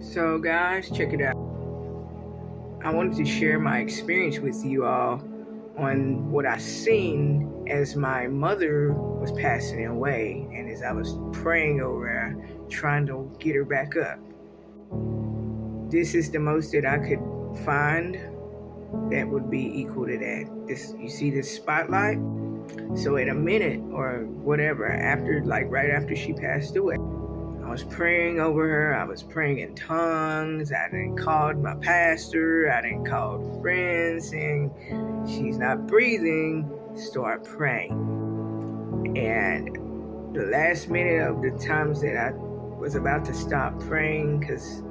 So guys, check it out. I wanted to share my experience with you all on what I seen as my mother was passing away and as I was praying over her, trying to get her back up. This is the most that I could find that would be equal to that. This, you see this spotlight? So in a minute or whatever, after, like right after she passed away, I was praying over her. I was praying in tongues. I didn't call my pastor. I didn't call friends saying she's not breathing. Start praying. And the last minute of the times that I was about to stop praying because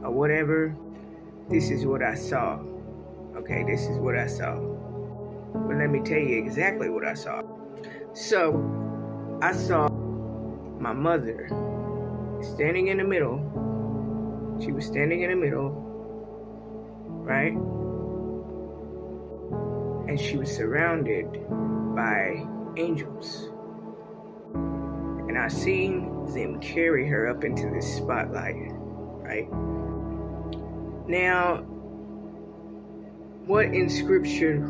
or whatever, this is what I saw. Okay, this is what I saw. But let me tell you exactly what I saw. So I saw my mother standing in the middle. She was standing in the middle, right? And she was surrounded by angels. And I seen them carry her up into this spotlight, right? Now, what in scripture,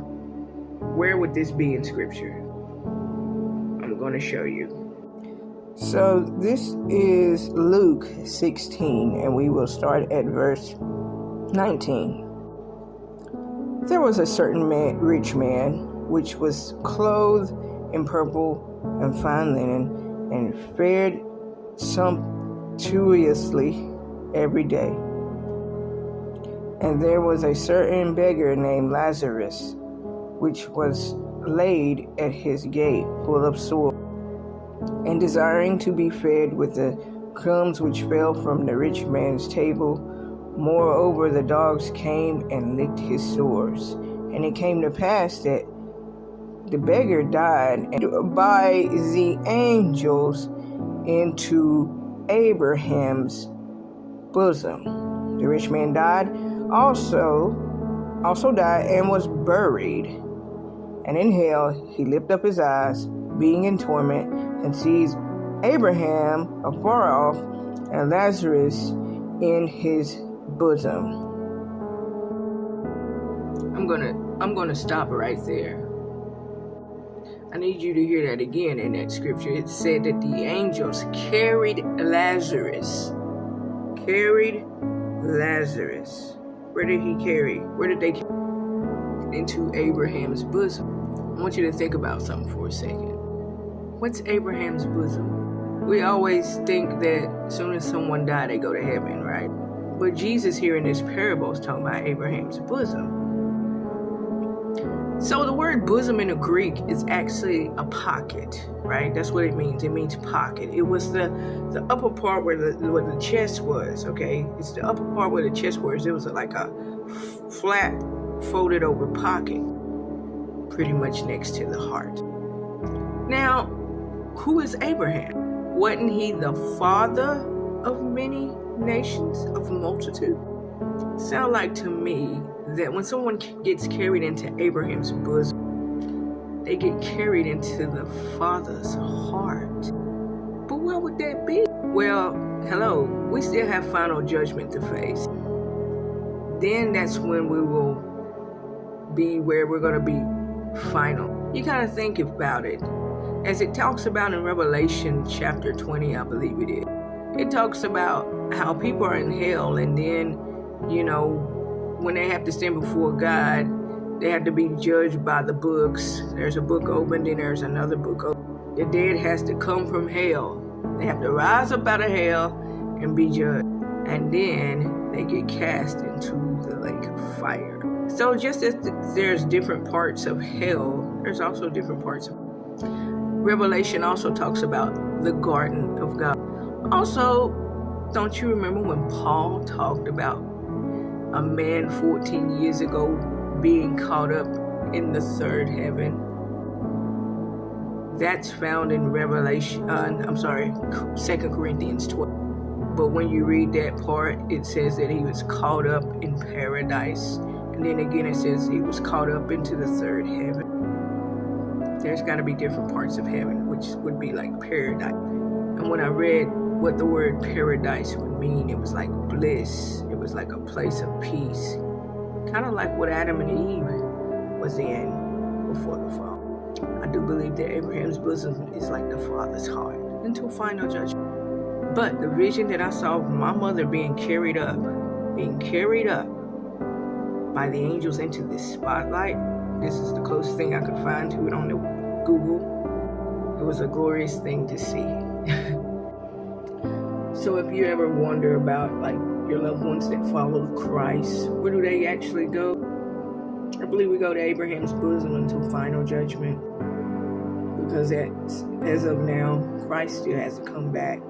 where would this be in scripture? I'm going to show you. So this is Luke 16, and we will start at verse 19. There was a certain rich man, which was clothed in purple and fine linen, and fared sumptuously every day. And there was a certain beggar named Lazarus, which was laid at his gate, full of sores, and desiring to be fed with the crumbs which fell from the rich man's table. Moreover, the dogs came and licked his sores. And it came to pass that the beggar died and by the angels into Abraham's bosom. The rich man died, also died and was buried. And in hell he lifted up his eyes, being in torment, and sees Abraham afar off and Lazarus in his bosom. I'm gonna stop right there. I need you to hear that again in that scripture. It said that the angels carried Lazarus. Where did they carry? Into Abraham's bosom. I want you to think about something for a second. What's Abraham's bosom? We always think that as soon as someone died, they go to heaven, right? But Jesus here in this parable is talking about Abraham's bosom. So the word bosom in the Greek is actually a pocket, right? That's what it means. It means pocket. It was the upper part where the chest was, okay? It's the upper part where the chest was. It was like a flat, folded over pocket, pretty much next to the heart. Now, who is Abraham? Wasn't he the father of many nations, of a multitude? Sound like to me that when someone gets carried into Abraham's bosom, they get carried into the Father's heart. But what would that be? Well, hello, we still have final judgment to face. Then that's when we will be where we're going to be final. You got to think about it. As it talks about in Revelation chapter 20, I believe it is. It talks about how people are in hell, and then, when they have to stand before God, they have to be judged by the books. There's a book opened and there's another book opened. The dead has to come from hell. They have to rise up out of hell and be judged. And then they get cast into the lake of fire. So just as there's different parts of hell, there's also different parts of Revelation also talks about the garden of God. Also, don't you remember when Paul talked about a man 14 years ago being caught up in the third heaven? That's found in 2 Corinthians 12. But when you read that part, it says that he was caught up in paradise. And then again it says he was caught up into the third heaven. There's got to be different parts of heaven, which would be like paradise. And when I read what the word paradise would mean. It was like bliss. It was like a place of peace. Kind of like what Adam and Eve was in before the fall. I do believe that Abraham's bosom is like the Father's heart until final judgment. But the vision that I saw of my mother being carried up by the angels into this spotlight, this is the closest thing I could find to it on the Google. It was a glorious thing to see. So if you ever wonder about like your loved ones that follow Christ, where do they actually go? I believe we go to Abraham's bosom until final judgment, because as of now, Christ still hasn't come back.